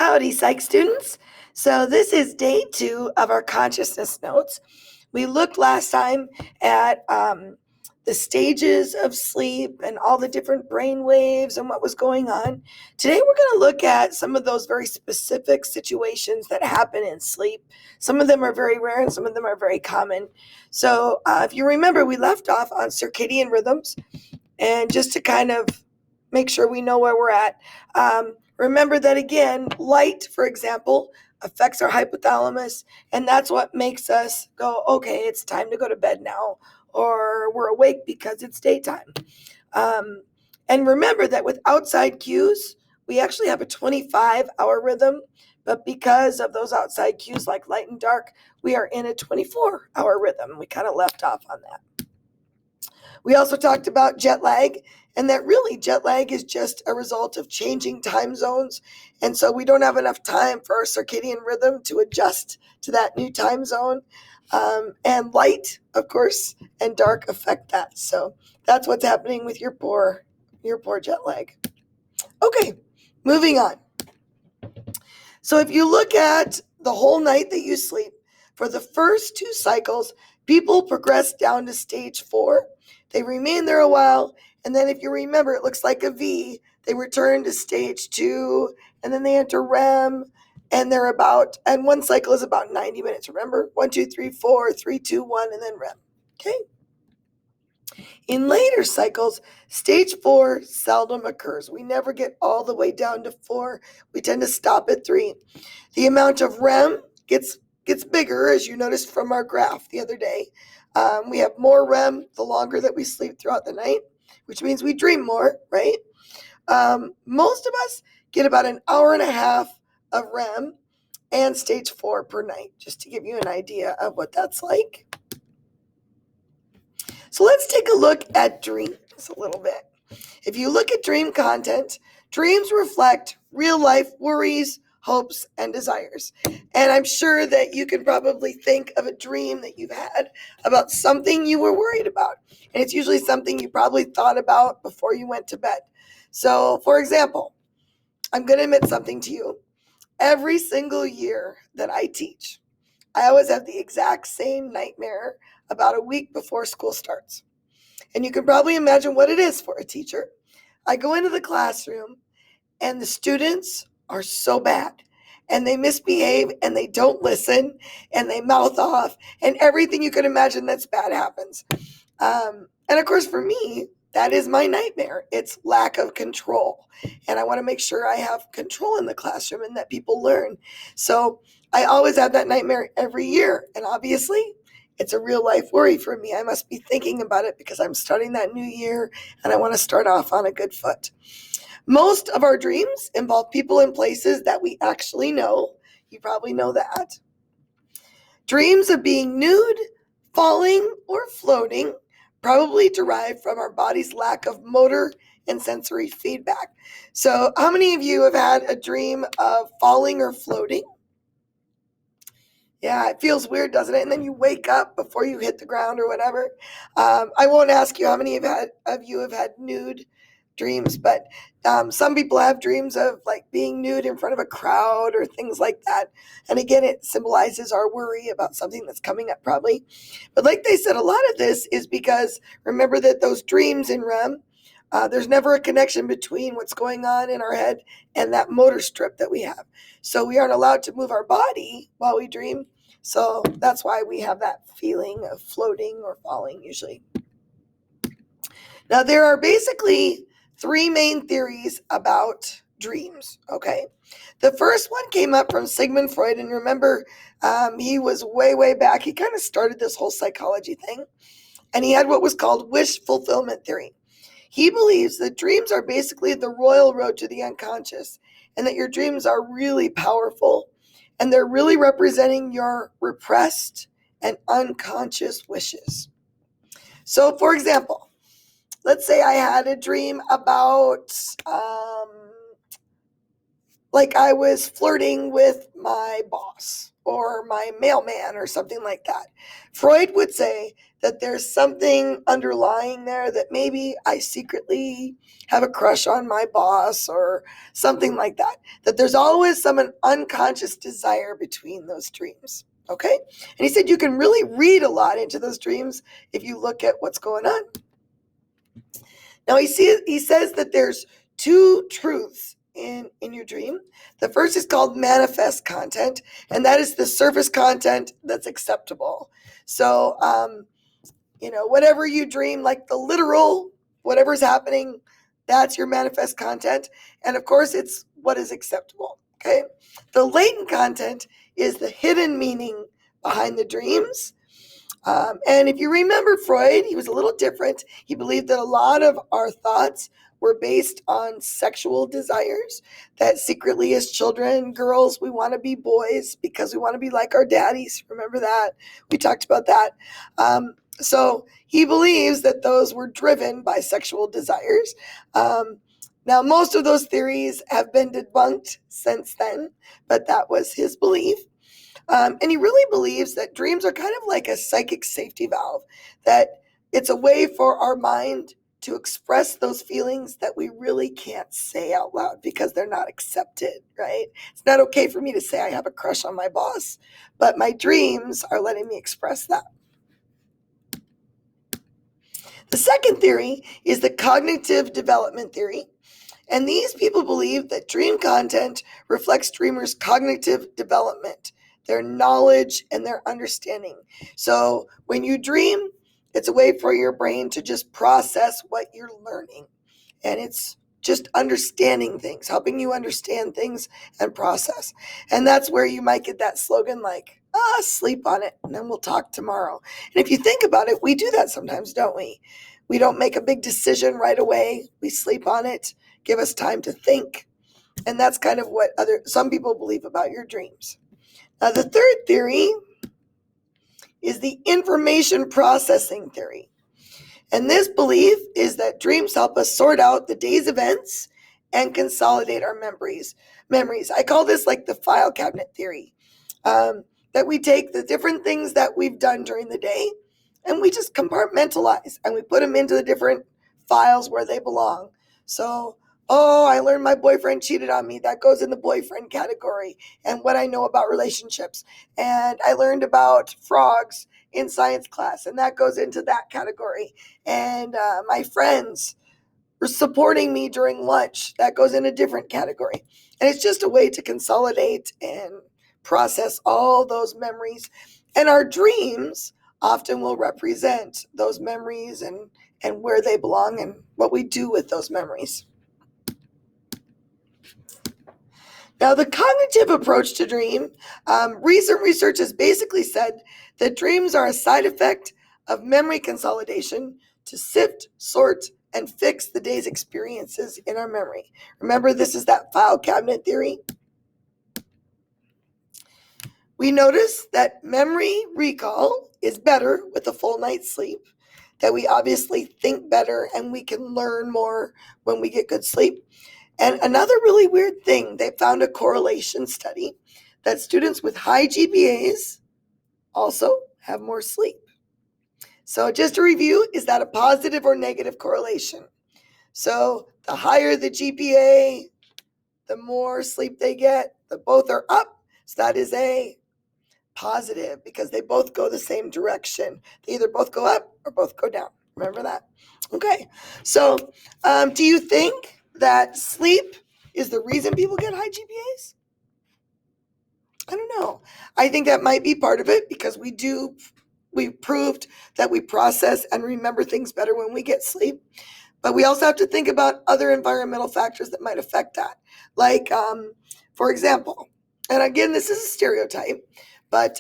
Howdy, psych students. So this is day 2 of our consciousness notes. We looked last time at the stages of sleep and all the different brain waves and what was going on. Today we're going to look at some of those very specific situations that happen in sleep. Some of them are very rare and some of them are very common. So if you remember, we left off on circadian rhythms, and just to kind of make sure we know where we're at, remember that again, light, for example, affects our hypothalamus, and that's what makes us go, okay, it's time to go to bed now, or we're awake because it's daytime. And remember that with outside cues, we actually have a 25-hour rhythm, but because of those outside cues like light and dark, we are in a 24-hour rhythm. We kind of left off on that. We also talked about jet lag, and that really jet lag is just a result of changing time zones. And so we don't have enough time for our circadian rhythm to adjust to that new time zone. And light, of course, and dark affect that. So that's what's happening with your poor jet lag. Okay, moving on. So if you look at the whole night that you sleep, for the first 2 cycles, people progress down to stage 4. They remain there a while, and then if you remember, it looks like a V. They return to stage 2, and then they enter REM, and one cycle is about 90 minutes. Remember, 1, 2, 3, 4, 3, 2, 1, and then REM. Okay. In later cycles, stage 4 seldom occurs. We never get all the way down to 4. We tend to stop at 3. The amount of REM gets bigger, as you noticed from our graph the other day. We have more REM the longer that we sleep throughout the night, which means we dream more, right? Most of us get about an hour and a half of REM and stage 4 per night, just to give you an idea of what that's like. So let's take a look at dreams a little bit. If you look at dream content, dreams reflect real life worries, hopes, and desires. And I'm sure that you can probably think of a dream that you've had about something you were worried about. And it's usually something you probably thought about before you went to bed. So, for example, I'm going to admit something to you. Every single year that I teach, I always have the exact same nightmare about a week before school starts. And you can probably imagine what it is for a teacher. I go into the classroom and the students are so bad and they misbehave and they don't listen and they mouth off and everything you can imagine that's bad happens. And of course, for me, that is my nightmare. It's lack of control. And I want to make sure I have control in the classroom and that people learn. So I always have that nightmare every year. And obviously, it's a real life worry for me. I must be thinking about it because I'm starting that new year and I want to start off on a good foot. Most of our dreams involve people and places that we actually know. You probably know that. Dreams of being nude, falling, or floating probably derive from our body's lack of motor and sensory feedback. So how many of you have had a dream of falling or floating? Yeah, it feels weird, doesn't it? And then you wake up before you hit the ground or whatever. I won't ask you how many of you have had nude dreams, but some people have dreams of like being nude in front of a crowd or things like that. And again, it symbolizes our worry about something that's coming up probably. But like they said, a lot of this is because remember that those dreams in REM, there's never a connection between what's going on in our head and that motor strip that we have. So we aren't allowed to move our body while we dream. So that's why we have that feeling of floating or falling usually. Now, there are basically 3 main theories about dreams, okay? The first one came up from Sigmund Freud, and remember, he was way back. He kind of started this whole psychology thing, and he had what was called wish fulfillment theory. He believes that dreams are basically the royal road to the unconscious, and that your dreams are really powerful, and they're really representing your repressed and unconscious wishes. So, for example, let's say I had a dream about, like I was flirting with my boss, or my mailman or something like that. Freud would say that there's something underlying there, that maybe I secretly have a crush on my boss or something like that, that there's always some unconscious desire between those dreams. Okay? And he said you can really read a lot into those dreams if you look at what's going on. Now he says that there's two truths in your dream. The first is called manifest content, and that is the surface content that's acceptable. So, whatever you dream, like the literal, whatever's happening, that's your manifest content. And of course, it's what is acceptable. Okay. The latent content is the hidden meaning behind the dreams. And if you remember Freud, he was a little different. He believed that a lot of our thoughts were based on sexual desires, that secretly as children, girls, we want to be boys because we want to be like our daddies. Remember that? We talked about that. So he believes that those were driven by sexual desires. Now, most of those theories have been debunked since then, but that was his belief. And he really believes that dreams are kind of like a psychic safety valve, that it's a way for our mind to express those feelings that we really can't say out loud because they're not accepted, right? It's not okay for me to say I have a crush on my boss, but my dreams are letting me express that. The second theory is the cognitive development theory. And these people believe that dream content reflects dreamers' cognitive development, their knowledge and their understanding. So when you dream, it's a way for your brain to just process what you're learning. And it's just understanding things, helping you understand things and process. And that's where you might get that slogan like, sleep on it, and then we'll talk tomorrow. And if you think about it, we do that sometimes, don't we? We don't make a big decision right away. We sleep on it, give us time to think. And that's kind of what some people believe about your dreams. Now, the third theory is the information processing theory. And this belief is that dreams help us sort out the day's events and consolidate our memories. I call this like the file cabinet theory, that we take the different things that we've done during the day and we just compartmentalize and we put them into the different files where they belong. So, I learned my boyfriend cheated on me. That goes in the boyfriend category, and what I know about relationships. And I learned about frogs in science class, and that goes into that category. And my friends were supporting me during lunch. That goes in a different category. And it's just a way to consolidate and process all those memories. And our dreams often will represent those memories and where they belong and what we do with those memories. Now, the cognitive approach to dream, recent research has basically said that dreams are a side effect of memory consolidation to sift, sort, and fix the day's experiences in our memory. Remember, this is that file cabinet theory. We notice that memory recall is better with a full night's sleep, that we obviously think better and we can learn more when we get good sleep. And another really weird thing, they found a correlation study that students with high GPAs also have more sleep. So just to review, is that a positive or negative correlation? So the higher the GPA, the more sleep they get. Both are up. So that is a positive because they both go the same direction. They either both go up or both go down. Remember that? Okay. So do you think that sleep is the reason people get high GPAs? I don't know. I think that might be part of it because we proved that we process and remember things better when we get sleep. But we also have to think about other environmental factors that might affect that. Like, for example, and again, this is a stereotype, but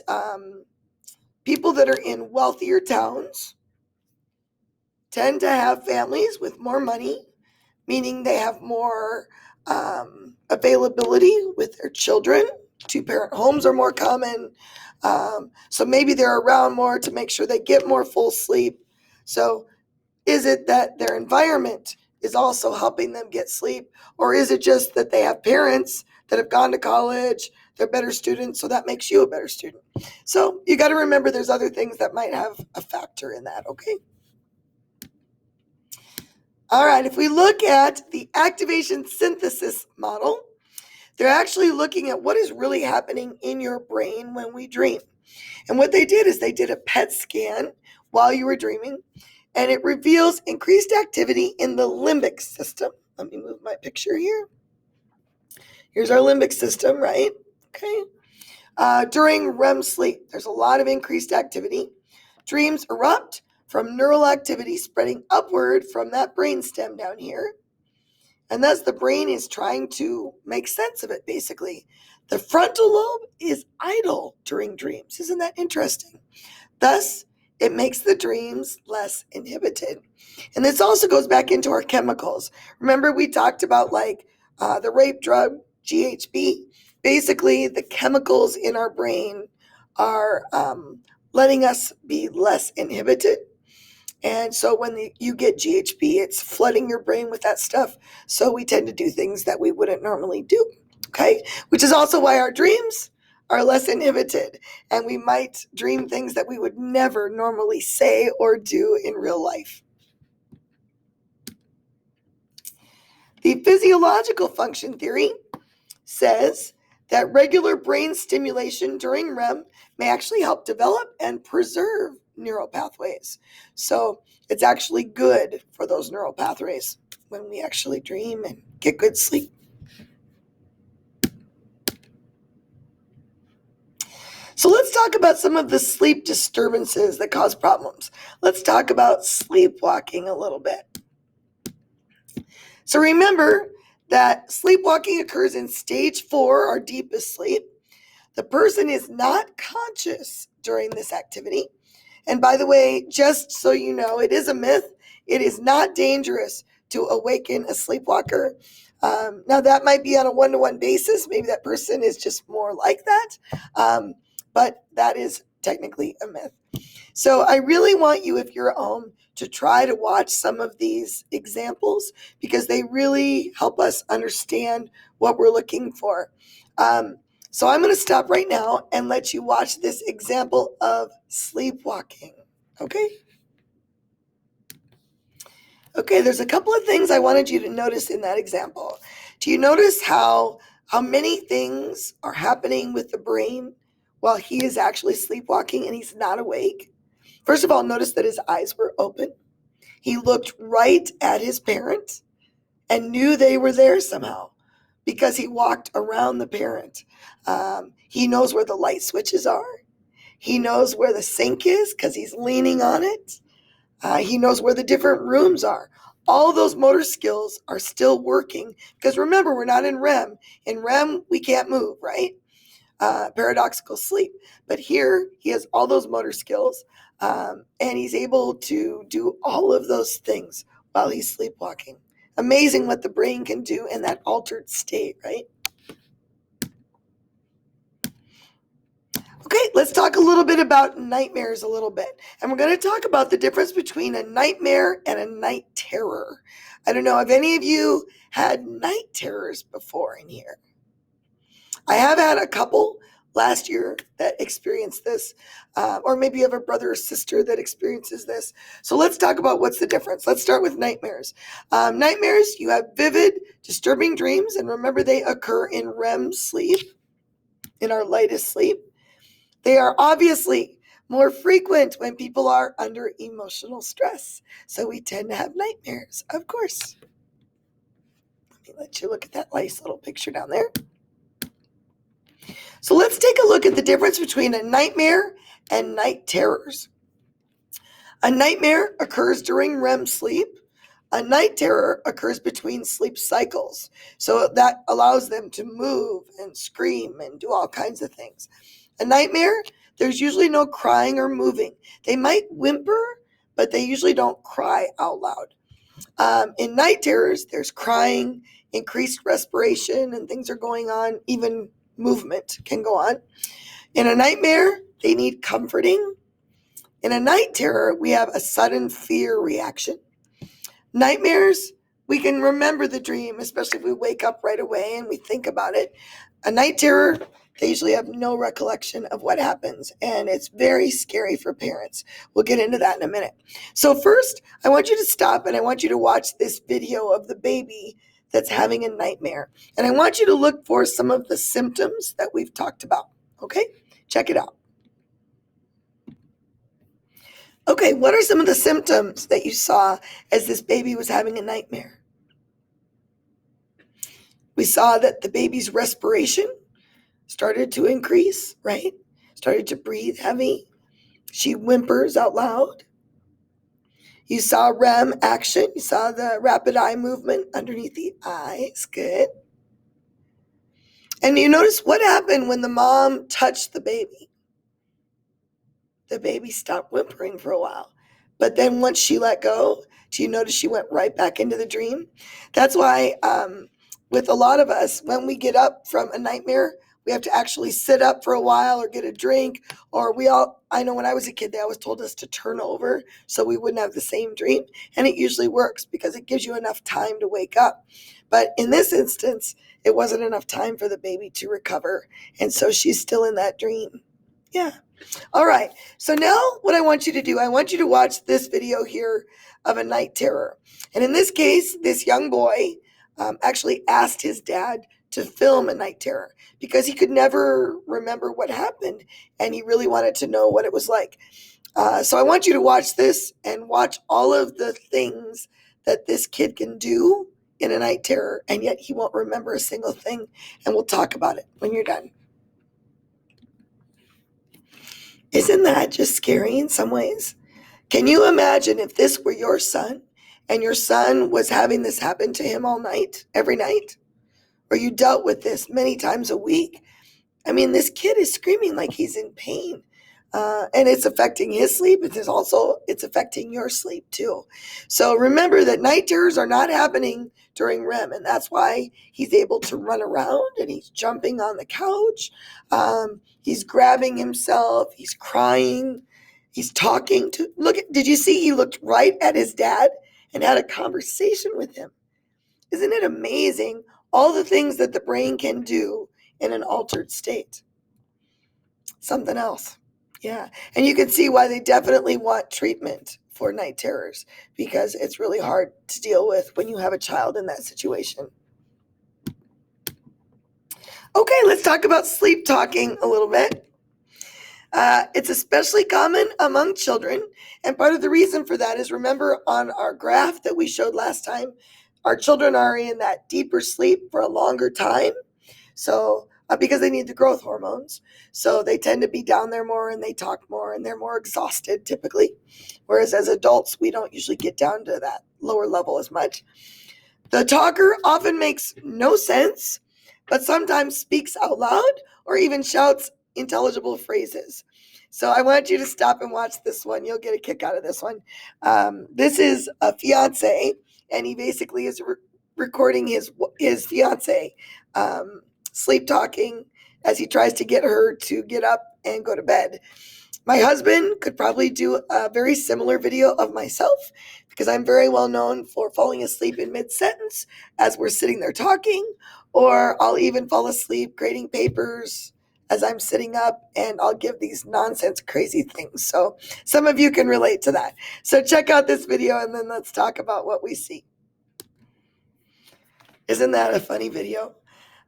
people that are in wealthier towns tend to have families with more money, meaning they have more availability with their children. Two-parent homes are more common. So maybe they're around more to make sure they get more full sleep. So is it that their environment is also helping them get sleep? Or is it just that they have parents that have gone to college, they're better students, so that makes you a better student. So you got to remember there's other things that might have a factor in that, okay? All right, if we look at the activation synthesis model, they're actually looking at what is really happening in your brain when we dream. And what they did is they did a PET scan while you were dreaming, and it reveals increased activity in the limbic system. Let me move my picture here. Here's our limbic system, right? Okay. During REM sleep, there's a lot of increased activity. Dreams erupt from neural activity spreading upward from that brainstem down here. And thus the brain is trying to make sense of it, basically. The frontal lobe is idle during dreams. Isn't that interesting? Thus, it makes the dreams less inhibited. And this also goes back into our chemicals. Remember we talked about the rape drug, GHB? Basically, the chemicals in our brain are letting us be less inhibited. And so when you get GHB, it's flooding your brain with that stuff. So we tend to do things that we wouldn't normally do, okay? Which is also why our dreams are less inhibited. And we might dream things that we would never normally say or do in real life. The physiological function theory says that regular brain stimulation during REM may actually help develop and preserve neural pathways. So it's actually good for those neural pathways when we actually dream and get good sleep. So let's talk about some of the sleep disturbances that cause problems. Let's talk about sleepwalking a little bit. So remember that sleepwalking occurs in stage 4, our deepest sleep. The person is not conscious during this activity. And by the way, just so you know, it is a myth. It is not dangerous to awaken a sleepwalker. Now, that might be on a one-to-one basis. Maybe that person is just more like that. But that is technically a myth. So I really want you, if you're at home, to try to watch some of these examples because they really help us understand what we're looking for. So I'm going to stop right now and let you watch this example of sleepwalking, okay? Okay, there's a couple of things I wanted you to notice in that example. Do you notice how many things are happening with the brain while he is actually sleepwalking and he's not awake? First of all, notice that his eyes were open. He looked right at his parent and knew they were there somehow because he walked around the parent. He knows where the light switches are. He knows where the sink is because he's leaning on it. He knows where the different rooms are. All those motor skills are still working because remember, we're not in REM. In REM, we can't move, right? Paradoxical sleep. But here, he has all those motor skills and he's able to do all of those things while he's sleepwalking. Amazing what the brain can do in that altered state, right? Okay, let's talk a little bit about nightmares a little bit. And we're going to talk about the difference between a nightmare and a night terror. I don't know if any of you had night terrors before in here. I have had a couple last year that experienced this, or maybe you have a brother or sister that experiences this. So let's talk about what's the difference. Let's start with nightmares. Nightmares, you have vivid, disturbing dreams, and remember they occur in REM sleep, in our lightest sleep. They are obviously more frequent when people are under emotional stress. So we tend to have nightmares, of course. Let me let you look at that nice little picture down there. So let's take a look at the difference between a nightmare and night terrors. A nightmare occurs during REM sleep. A night terror occurs between sleep cycles. So that allows them to move and scream and do all kinds of things. A nightmare, there's usually no crying or moving. They might whimper, but they usually don't cry out loud. In night terrors, there's crying, increased respiration, and things are going on. Even movement can go on. In a nightmare, they need comforting. In a night terror, we have a sudden fear reaction. Nightmares, we can remember the dream, especially if we wake up right away and we think about it. A night terror, they usually have no recollection of what happens, and it's very scary for parents. We'll get into that in a minute. So first, I want you to stop and I want you to watch this video of the baby that's having a nightmare. And I want you to look for some of the symptoms that we've talked about. Okay? Check it out. Okay, what are some of the symptoms that you saw as this baby was having a nightmare? We saw that the baby's respiration started to increase, right? Started to breathe heavy. She whimpers out loud. You saw REM action. You saw the rapid eye movement underneath the eyes. Good. And you notice what happened when the mom touched the baby. The baby stopped whimpering for a while. But then once she let go, do you notice she went right back into the dream? That's why with a lot of us, when we get up from a nightmare, we have to actually sit up for a while or get a drink, or I know when I was a kid, they always told us to turn over so we wouldn't have the same dream. And it usually works because it gives you enough time to wake up. But in this instance, it wasn't enough time for the baby to recover. And so she's still in that dream. Yeah. All right. So now what I want you to do, I want you to watch this video here of a night terror. And in this case, this young boy actually asked his dad to film a night terror because he could never remember what happened and he really wanted to know what it was like. So I want you to watch this and watch all of the things that this kid can do in a night terror, and yet he won't remember a single thing. And we'll talk about it when you're done. Isn't that just scary in some ways? Can you imagine if this were your son and your son was having this happen to him all night, every night? Or you dealt with this many times a week? I mean, this kid is screaming like he's in pain. And it's affecting his sleep. It's affecting your sleep too. So remember that night terrors are not happening during REM, and that's why he's able to run around and he's jumping on the couch. He's grabbing himself. He's crying. He's talking to. Did you see he looked right at his dad and had a conversation with him? Isn't it amazing all the things that the brain can do in an altered state? Something else. Yeah. And you can see why they definitely want treatment for night terrors, because it's really hard to deal with when you have a child in that situation. Okay, let's talk about sleep talking a little bit. It's especially common among children. And part of the reason for that is, remember on our graph that we showed last time, our children are in that deeper sleep for a longer time. So because they need the growth hormones. So they tend to be down there more and they talk more and they're more exhausted typically. Whereas as adults, we don't usually get down to that lower level as much. The talker often makes no sense, but sometimes speaks out loud or even shouts intelligible phrases. So I want you to stop and watch this one. You'll get a kick out of this one. This is a fiance, and he basically is recording his fiance sleep talking as he tries to get her to get up and go to bed. My husband could probably do a very similar video of myself because I'm very well known for falling asleep in mid-sentence as we're sitting there talking, or I'll even fall asleep grading papers as I'm sitting up, and I'll give these nonsense crazy things. So some of you can relate to that. So check out this video and then let's talk about what we see. Isn't that a funny video?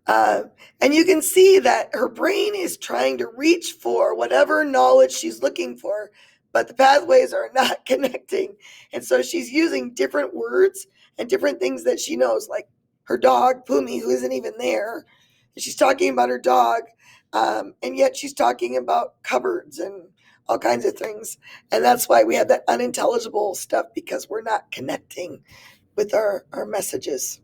And you can see that her brain is trying to reach for whatever knowledge she's looking for, but the pathways are not connecting. And so she's using different words and different things that she knows, like her dog, Pumi, who isn't even there. And she's talking about her dog, and yet she's talking about cupboards and all kinds of things. And that's why we have that unintelligible stuff, because we're not connecting with our messages.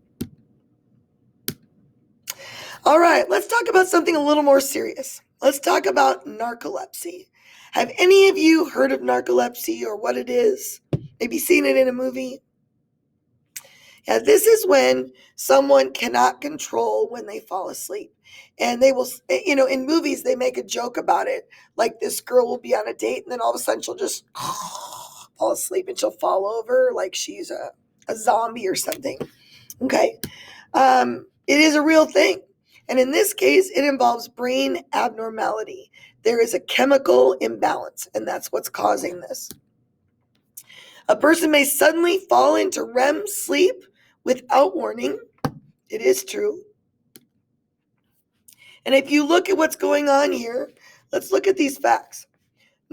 All right, let's talk about something a little more serious. Let's talk about narcolepsy. Have any of you heard of narcolepsy or what it is? Maybe seen it in a movie? Yeah, this is when someone cannot control when they fall asleep. And they will, in movies, they make a joke about it. Like this girl will be on a date and then all of a sudden she'll just fall asleep and she'll fall over like she's a zombie or something. Okay. It is a real thing. And in this case, it involves brain abnormality. There is a chemical imbalance, and that's what's causing this. A person may suddenly fall into REM sleep without warning. It is true. And if you look at what's going on here, let's look at these facts.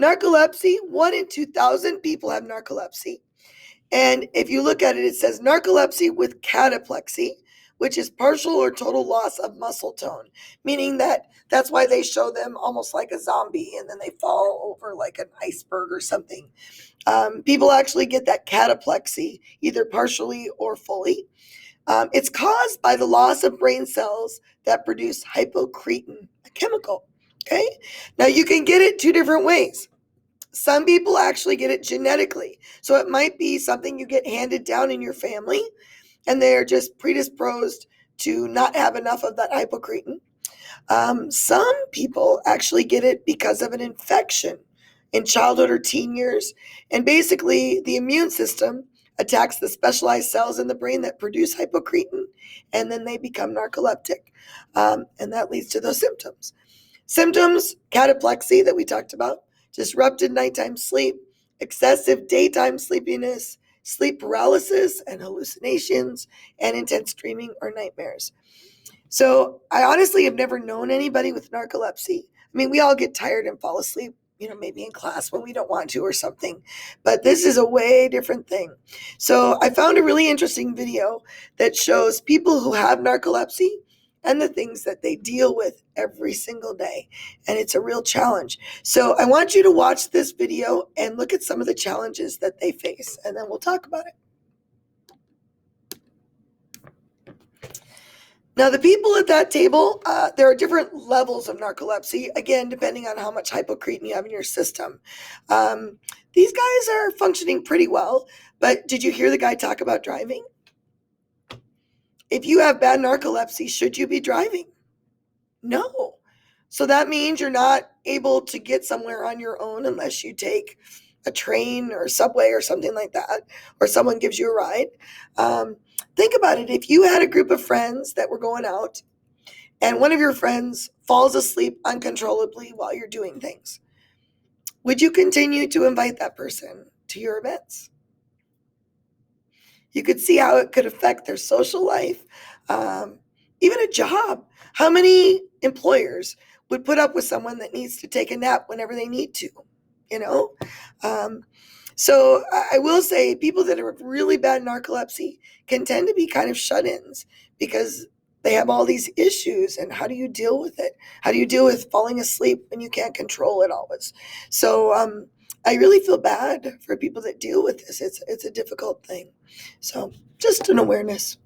Narcolepsy, 1 in 2,000 people have narcolepsy. And if you look at it, it says narcolepsy with cataplexy, which is partial or total loss of muscle tone, meaning that's why they show them almost like a zombie and then they fall over like an iceberg or something. People actually get that cataplexy either partially or fully. It's caused by the loss of brain cells that produce hypocretin, a chemical. Okay. Now you can get it 2 different ways. Some people actually get it genetically. So it might be something you get handed down in your family, and they're just predisposed to not have enough of that hypocretin. Some people actually get it because of an infection in childhood or teen years. And basically, the immune system attacks the specialized cells in the brain that produce hypocretin, and then they become narcoleptic. And that leads to those symptoms. Symptoms, cataplexy that we talked about, disrupted nighttime sleep, excessive daytime sleepiness, sleep paralysis and hallucinations, and intense dreaming or nightmares. So I honestly have never known anybody with narcolepsy. I mean, we all get tired and fall asleep, maybe in class when we don't want to or something. But this is a way different thing. So I found a really interesting video that shows people who have narcolepsy and the things that they deal with every single day. And it's a real challenge. So I want you to watch this video and look at some of the challenges that they face, and then we'll talk about it. Now, the people at that table, there are different levels of narcolepsy, again, depending on how much hypocretin you have in your system. These guys are functioning pretty well, but did you hear the guy talk about driving? If you have bad narcolepsy, should you be driving? No. So that means you're not able to get somewhere on your own unless you take a train or a subway or something like that, or someone gives you a ride. Think about it. If you had a group of friends that were going out and one of your friends falls asleep uncontrollably while you're doing things, would you continue to invite that person to your events? You could see how it could affect their social life, even a job. How many employers would put up with someone that needs to take a nap whenever they need to, So I will say people that have really bad narcolepsy can tend to be kind of shut-ins because they have all these issues. And how do you deal with it? How do you deal with falling asleep when you can't control it always? So I really feel bad for people that deal with this. It's a difficult thing. So just an awareness.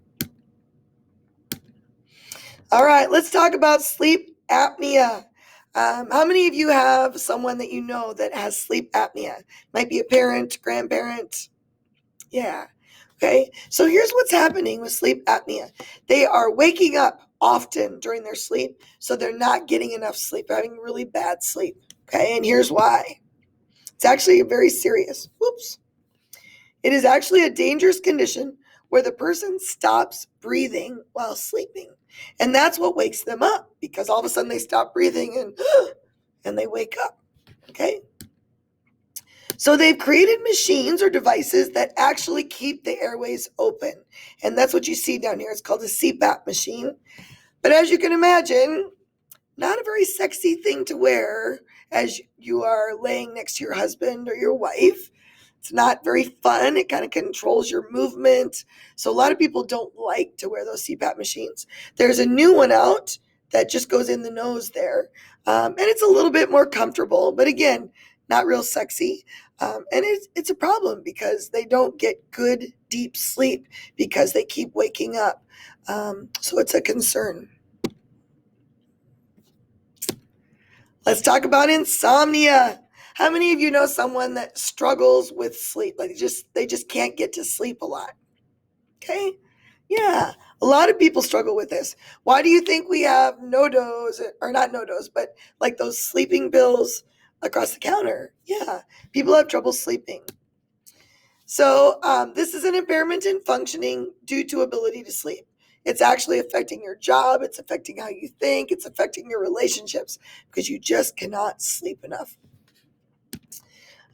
All right, let's talk about sleep apnea. How many of you have someone that you know that has sleep apnea? Might be a parent, grandparent. Yeah. Okay. So here's what's happening with sleep apnea. They are waking up often during their sleep, so they're not getting enough sleep. They're having really bad sleep. Okay. And here's why. It's actually very serious. Whoops. It is actually a dangerous condition where the person stops breathing while sleeping. And that's what wakes them up, because all of a sudden they stop breathing and they wake up. Okay. So they've created machines or devices that actually keep the airways open. And that's what you see down here. It's called a CPAP machine. But as you can imagine, not a very sexy thing to wear as you are laying next to your husband or your wife. It's not very fun. It kind of controls your movement. So a lot of people don't like to wear those CPAP machines. There's a new one out that just goes in the nose there. And it's a little bit more comfortable, but again, not real sexy. And it's a problem because they don't get good, deep sleep because they keep waking up. So it's a concern. Let's talk about insomnia. How many of you know someone that struggles with sleep? Like they just can't get to sleep a lot. Okay? Yeah. A lot of people struggle with this. Why do you think we have no-dos, or not no-dos, but like those sleeping pills across the counter? Yeah. People have trouble sleeping. So this is an impairment in functioning due to ability to sleep. It's actually affecting your job. It's affecting how you think. It's affecting your relationships because you just cannot sleep enough.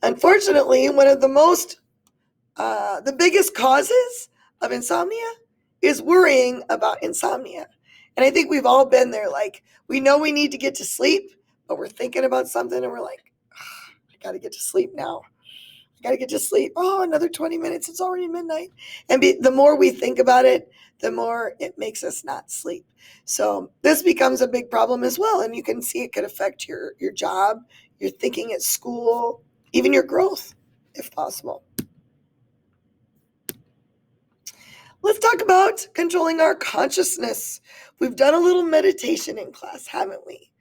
Unfortunately, one of the biggest causes of insomnia is worrying about insomnia. And I think we've all been there. Like, we know we need to get to sleep, but we're thinking about something and we're like, I got to get to sleep now. I got to get to sleep. Oh, another 20 minutes. It's already midnight. And the more we think about it, the more it makes us not sleep. So this becomes a big problem as well. And you can see it could affect your job, your thinking at school, even your growth, if possible. Let's talk about controlling our consciousness. We've done a little meditation in class, haven't we?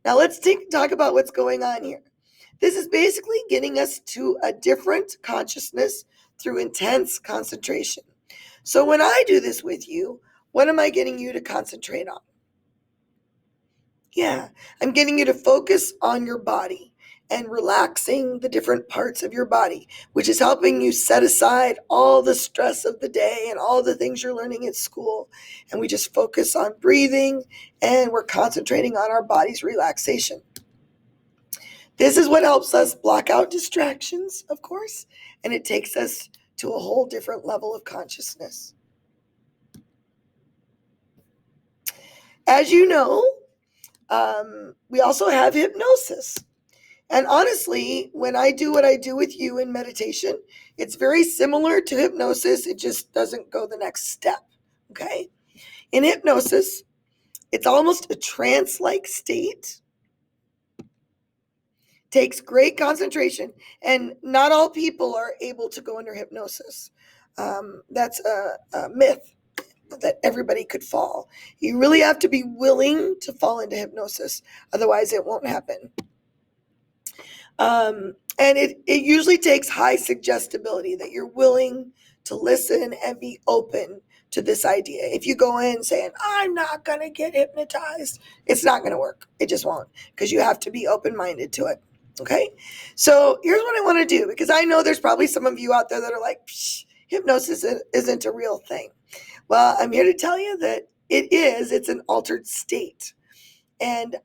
Now let's talk about what's going on here. This is basically getting us to a different consciousness through intense concentration. So when I do this with you, what am I getting you to concentrate on? Yeah, I'm getting you to focus on your body and relaxing the different parts of your body, which is helping you set aside all the stress of the day and all the things you're learning at school. And we just focus on breathing and we're concentrating on our body's relaxation. This is what helps us block out distractions, of course, and it takes us to a whole different level of consciousness. As you know, we also have hypnosis. And honestly, when I do what I do with you in meditation, it's very similar to hypnosis. It just doesn't go the next step, okay? In hypnosis, it's almost a trance-like state. Takes great concentration, and not all people are able to go under hypnosis. That's a myth that everybody could fall. You really have to be willing to fall into hypnosis, otherwise it won't happen. And it usually takes high suggestibility, that you're willing to listen and be open to this idea. If you go in saying, I'm not going to get hypnotized, it's not going to work. It just won't, because you have to be open-minded to it. Okay, so here's what I want to do, because I know there's probably some of you out there that are like, hypnosis isn't a real thing. Well, I'm here to tell you that it is. It's an altered state. And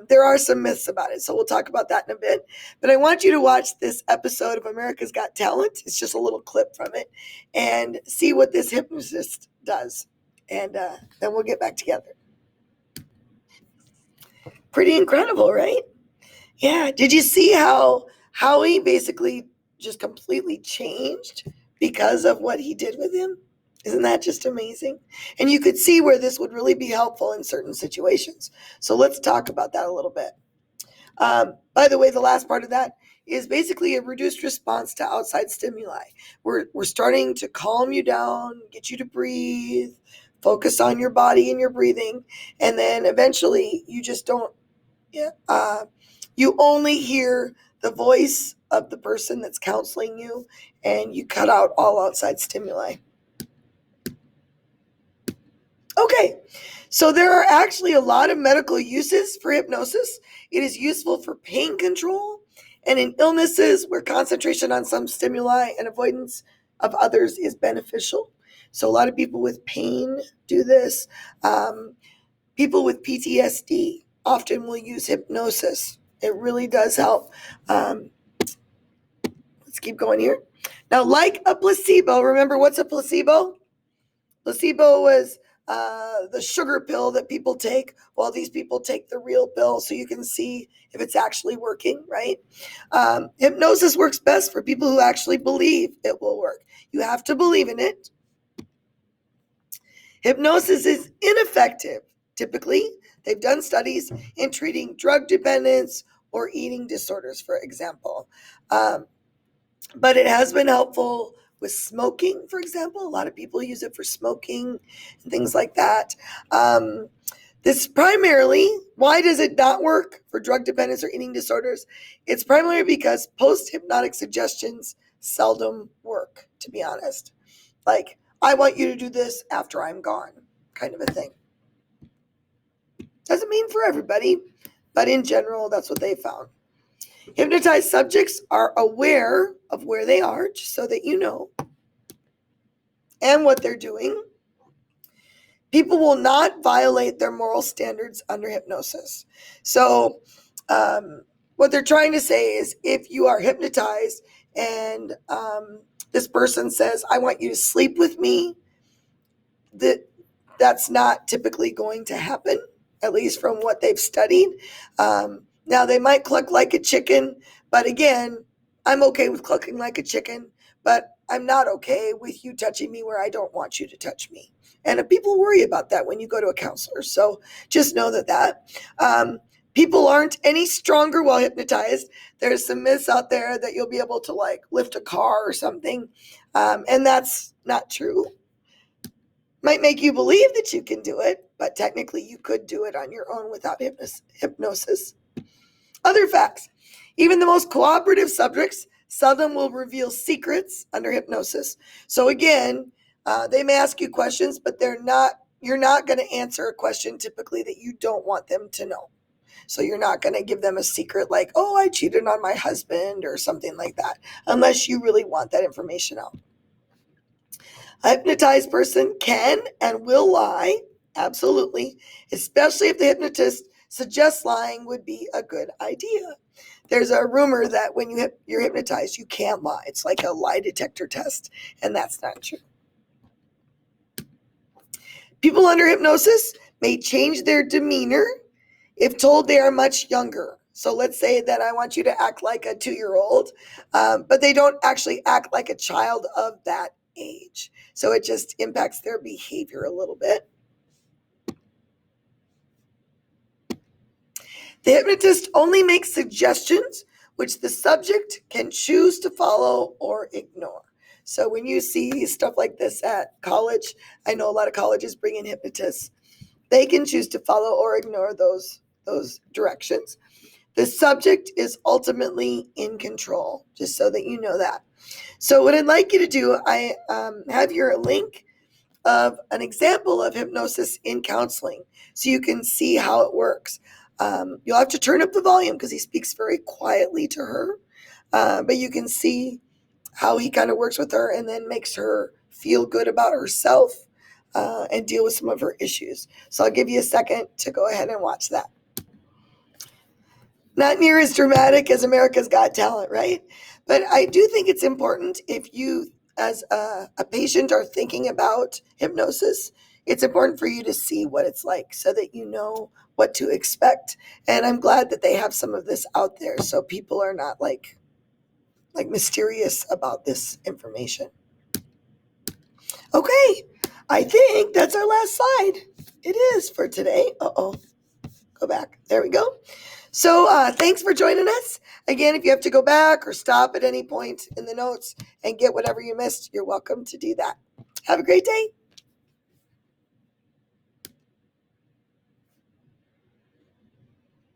there are some myths about it, so we'll talk about that in a bit. But I want you to watch this episode of America's Got Talent. It's just a little clip from it, and see what this hypnotist does. And then we'll get back together. Pretty incredible, right? Yeah. Did you see how Howie basically just completely changed because of what he did with him? Isn't that just amazing? And you could see where this would really be helpful in certain situations. So let's talk about that a little bit. By the way, the last part of that is basically a reduced response to outside stimuli. We're starting to calm you down, get you to breathe, focus on your body and your breathing, and then eventually you just don't, you only hear the voice of the person that's counseling you, and you cut out all outside stimuli. Okay, so there are actually a lot of medical uses for hypnosis. It is useful for pain control and in illnesses where concentration on some stimuli and avoidance of others is beneficial. So a lot of people with pain do this. People with PTSD often will use hypnosis. It really does help. Let's keep going here. Now, like a placebo, remember what's a placebo? Placebo was the sugar pill that people take, while these people take the real pill, so you can see if it's actually working, right? Hypnosis works best for people who actually believe it will work. You have to believe in it. Hypnosis is ineffective, typically. They've done studies in treating drug dependence or eating disorders, for example. But it has been helpful with smoking, for example. A lot of people use it for smoking and things like that. This primarily, why does it not work for drug dependence or eating disorders? It's primarily because post-hypnotic suggestions seldom work, to be honest. Like, I want you to do this after I'm gone, kind of a thing. Doesn't mean for everybody, but in general, that's what they found. Hypnotized subjects are aware of where they are, just so that you know, and what they're doing. People will not violate their moral standards under hypnosis. So, what they're trying to say is if you are hypnotized and this person says, I want you to sleep with me, that's not typically going to happen, at least from what they've studied. Now, they might cluck like a chicken, but again, I'm okay with clucking like a chicken, but I'm not okay with you touching me where I don't want you to touch me. And people worry about that when you go to a counselor. So just know that. People aren't any stronger while hypnotized. There's some myths out there that you'll be able to like lift a car or something. And that's not true. Might make you believe that you can do it, but technically you could do it on your own without hypnosis. Other facts. Even the most cooperative subjects seldom will reveal secrets under hypnosis. So again, they may ask you questions, but you're not going to answer a question typically that you don't want them to know. So you're not going to give them a secret like, oh, I cheated on my husband or something like that, unless you really want that information out. A hypnotized person can and will lie, absolutely, especially if the hypnotist suggests lying would be a good idea. There's a rumor that when you're hypnotized, you can't lie. It's like a lie detector test, and that's not true. People under hypnosis may change their demeanor if told they are much younger. So let's say that I want you to act like a 2-year-old, but they don't actually act like a child of that age. So it just impacts their behavior a little bit. The hypnotist only makes suggestions which the subject can choose to follow or ignore. So when you see stuff like this at college, I know a lot of colleges bring in hypnotists. They can choose to follow or ignore those directions. The subject is ultimately in control, just so that you know that. So what I'd like you to do, I have here a link of an example of hypnosis in counseling so you can see how it works. You'll have to turn up the volume because he speaks very quietly to her, but you can see how he kind of works with her and then makes her feel good about herself and deal with some of her issues. So I'll give you a second to go ahead and watch that. Not near as dramatic as America's Got Talent, right? But I do think it's important if you, as a patient, are thinking about hypnosis, it's important for you to see what it's like so that you know what to expect. And I'm glad that they have some of this out there so people are not like mysterious about this information. Okay, I think that's our last slide. It is for today. Uh-oh. Go back. There we go. So thanks for joining us. Again, if you have to go back or stop at any point in the notes and get whatever you missed, you're welcome to do that. Have a great day.